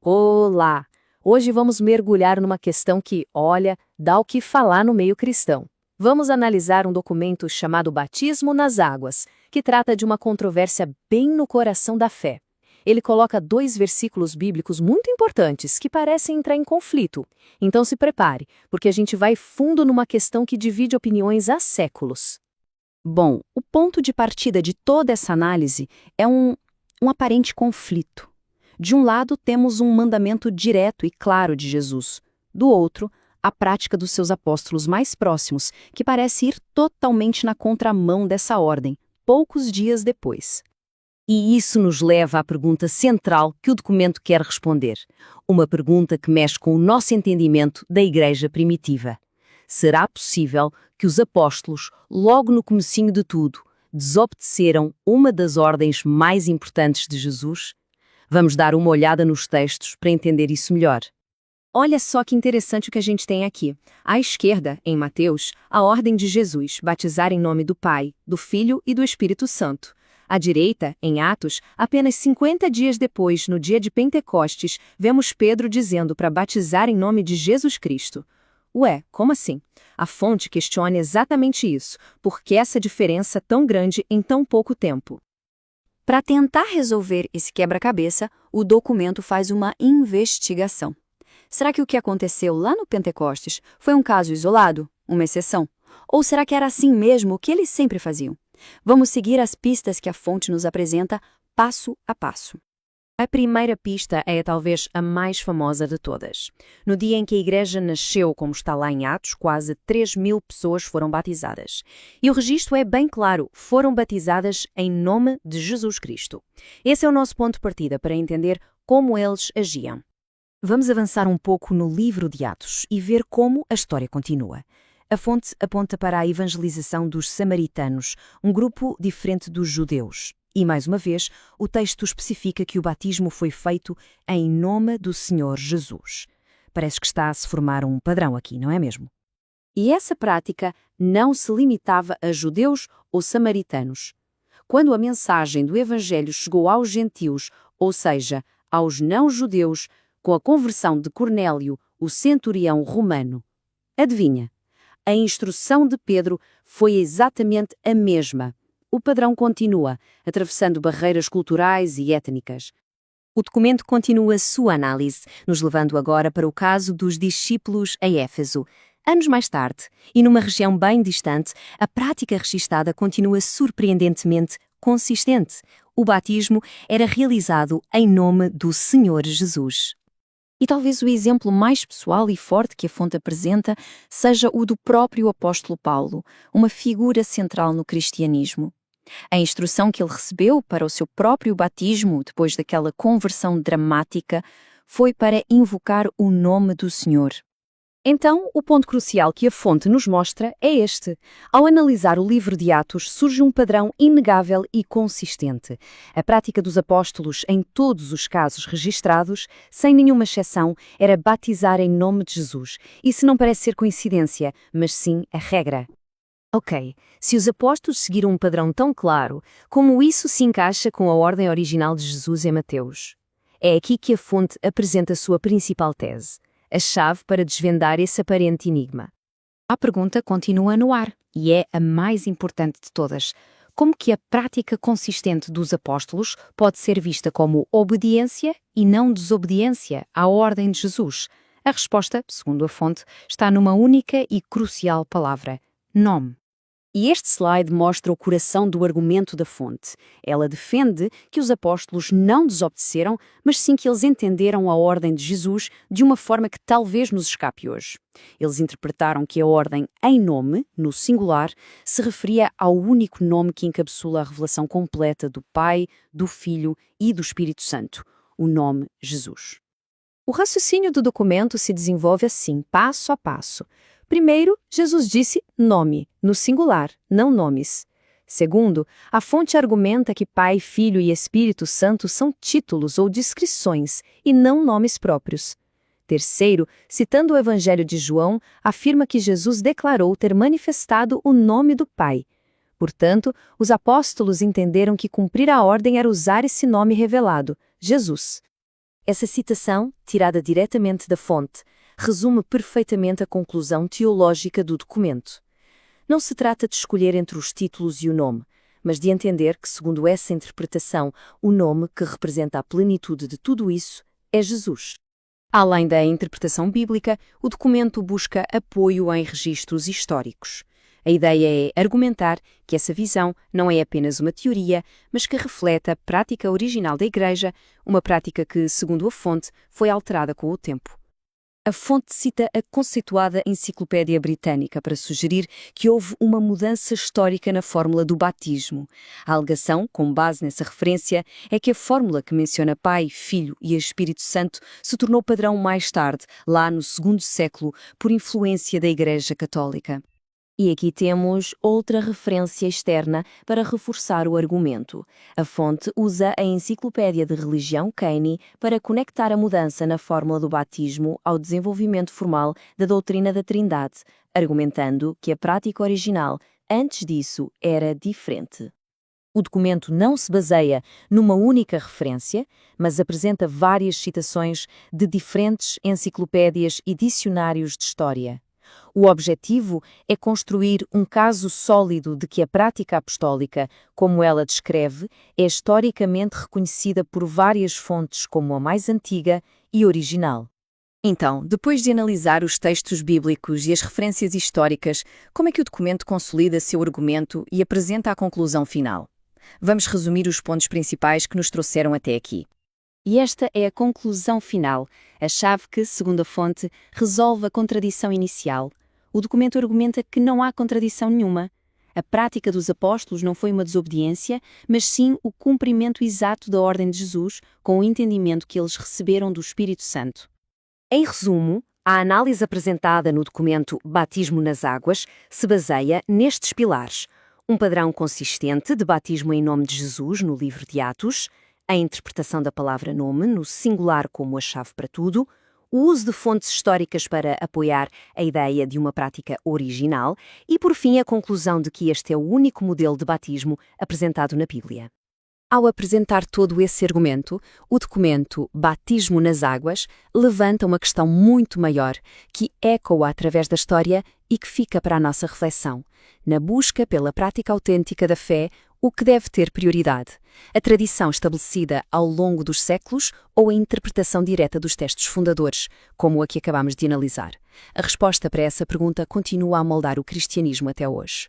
Olá! Hoje vamos mergulhar numa questão que, olha, dá o que falar no meio cristão. Vamos analisar um documento chamado Batismo nas Águas, que trata de uma controvérsia bem no coração da fé. Ele coloca dois versículos bíblicos muito importantes que parecem entrar em conflito. Então se prepare, porque a gente vai fundo numa questão que divide opiniões há séculos. Bom, o ponto de partida de toda essa análise é um aparente conflito. De um lado, temos um mandamento direto e claro de Jesus. Do outro, a prática dos seus apóstolos mais próximos, que parece ir totalmente na contramão dessa ordem, poucos dias depois. E isso nos leva à pergunta central que o documento quer responder. Uma pergunta que mexe com o nosso entendimento da Igreja primitiva. Será possível que os apóstolos, logo no comecinho de tudo, desobedeceram uma das ordens mais importantes de Jesus? Vamos dar uma olhada nos textos para entender isso melhor. Olha só que interessante o que a gente tem aqui. À esquerda, em Mateus, a ordem de Jesus, batizar em nome do Pai, do Filho e do Espírito Santo. À direita, em Atos, apenas 50 dias depois, no dia de Pentecostes, vemos Pedro dizendo para batizar em nome de Jesus Cristo. Ué, como assim? A fonte questiona exatamente isso. Por que essa diferença tão grande em tão pouco tempo? Para tentar resolver esse quebra-cabeça, o documento faz uma investigação. Será que o que aconteceu lá no Pentecostes foi um caso isolado, uma exceção? Ou será que era assim mesmo o que eles sempre faziam? Vamos seguir as pistas que a fonte nos apresenta passo a passo. A primeira pista é talvez a mais famosa de todas. No dia em que a igreja nasceu, como está lá em Atos, quase 3.000 pessoas foram batizadas. E o registro é bem claro, foram batizadas em nome de Jesus Cristo. Esse é o nosso ponto de partida para entender como eles agiam. Vamos avançar um pouco no livro de Atos e ver como a história continua. A fonte aponta para a evangelização dos samaritanos, um grupo diferente dos judeus. E, mais uma vez, o texto especifica que o batismo foi feito em nome do Senhor Jesus. Parece que está a se formar um padrão aqui, não é mesmo? E essa prática não se limitava a judeus ou samaritanos. Quando a mensagem do Evangelho chegou aos gentios, ou seja, aos não-judeus, com a conversão de Cornélio, o centurião romano, adivinha? A instrução de Pedro foi exatamente a mesma. O padrão continua, atravessando barreiras culturais e étnicas. O documento continua sua análise, nos levando agora para o caso dos discípulos a Éfeso. Anos mais tarde, e numa região bem distante, a prática registada continua surpreendentemente consistente. O batismo era realizado em nome do Senhor Jesus. E talvez o exemplo mais pessoal e forte que a fonte apresenta seja o do próprio apóstolo Paulo, uma figura central no cristianismo. A instrução que ele recebeu para o seu próprio batismo, depois daquela conversão dramática, foi para invocar o nome do Senhor. Então, o ponto crucial que a fonte nos mostra é este. Ao analisar o livro de Atos, surge um padrão inegável e consistente. A prática dos apóstolos, em todos os casos registrados, sem nenhuma exceção, era batizar em nome de Jesus. Isso não parece ser coincidência, mas sim a regra. Ok, se os apóstolos seguiram um padrão tão claro, como isso se encaixa com a ordem original de Jesus em Mateus? É aqui que a fonte apresenta sua principal tese, a chave para desvendar esse aparente enigma. A pergunta continua no ar, e é a mais importante de todas. Como que a prática consistente dos apóstolos pode ser vista como obediência e não desobediência à ordem de Jesus? A resposta, segundo a fonte, está numa única e crucial palavra: nome. E este slide mostra o coração do argumento da fonte. Ela defende que os apóstolos não desobedeceram, mas sim que eles entenderam a ordem de Jesus de uma forma que talvez nos escape hoje. Eles interpretaram que a ordem em nome, no singular, se referia ao único nome que encapsula a revelação completa do Pai, do Filho e do Espírito Santo, o nome Jesus. O raciocínio do documento se desenvolve assim, passo a passo. Primeiro, Jesus disse nome, no singular, não nomes. Segundo, a fonte argumenta que Pai, Filho e Espírito Santo são títulos ou descrições, e não nomes próprios. Terceiro, citando o Evangelho de João, afirma que Jesus declarou ter manifestado o nome do Pai. Portanto, os apóstolos entenderam que cumprir a ordem era usar esse nome revelado, Jesus. Essa citação, tirada diretamente da fonte, resume perfeitamente a conclusão teológica do documento. Não se trata de escolher entre os títulos e o nome, mas de entender que, segundo essa interpretação, o nome que representa a plenitude de tudo isso é Jesus. Além da interpretação bíblica, o documento busca apoio em registros históricos. A ideia é argumentar que essa visão não é apenas uma teoria, mas que reflete a prática original da Igreja, uma prática que, segundo a fonte, foi alterada com o tempo. A fonte cita a conceituada Enciclopédia Britânica para sugerir que houve uma mudança histórica na fórmula do batismo. A alegação, com base nessa referência, é que a fórmula que menciona Pai, Filho e Espírito Santo se tornou padrão mais tarde, lá no segundo século, por influência da Igreja Católica. E aqui temos outra referência externa para reforçar o argumento. A fonte usa a Enciclopédia de Religião Caney para conectar a mudança na fórmula do batismo ao desenvolvimento formal da doutrina da Trindade, argumentando que a prática original, antes disso, era diferente. O documento não se baseia numa única referência, mas apresenta várias citações de diferentes enciclopédias e dicionários de história. O objetivo é construir um caso sólido de que a prática apostólica, como ela descreve, é historicamente reconhecida por várias fontes como a mais antiga e original. Então, depois de analisar os textos bíblicos e as referências históricas, como é que o documento consolida seu argumento e apresenta a conclusão final? Vamos resumir os pontos principais que nos trouxeram até aqui. E esta é a conclusão final, a chave que, segundo a fonte, resolve a contradição inicial. O documento argumenta que não há contradição nenhuma. A prática dos apóstolos não foi uma desobediência, mas sim o cumprimento exato da ordem de Jesus, com o entendimento que eles receberam do Espírito Santo. Em resumo, a análise apresentada no documento Batismo nas Águas se baseia nestes pilares: um padrão consistente de batismo em nome de Jesus no livro de Atos, a interpretação da palavra nome no singular como a chave para tudo, o uso de fontes históricas para apoiar a ideia de uma prática original e, por fim, a conclusão de que este é o único modelo de batismo apresentado na Bíblia. Ao apresentar todo esse argumento, o documento Batismo nas Águas levanta uma questão muito maior, que ecoa através da história e que fica para a nossa reflexão. Na busca pela prática autêntica da fé, o que deve ter prioridade? A tradição estabelecida ao longo dos séculos ou a interpretação direta dos textos fundadores, como a que acabamos de analisar? A resposta para essa pergunta continua a moldar o cristianismo até hoje.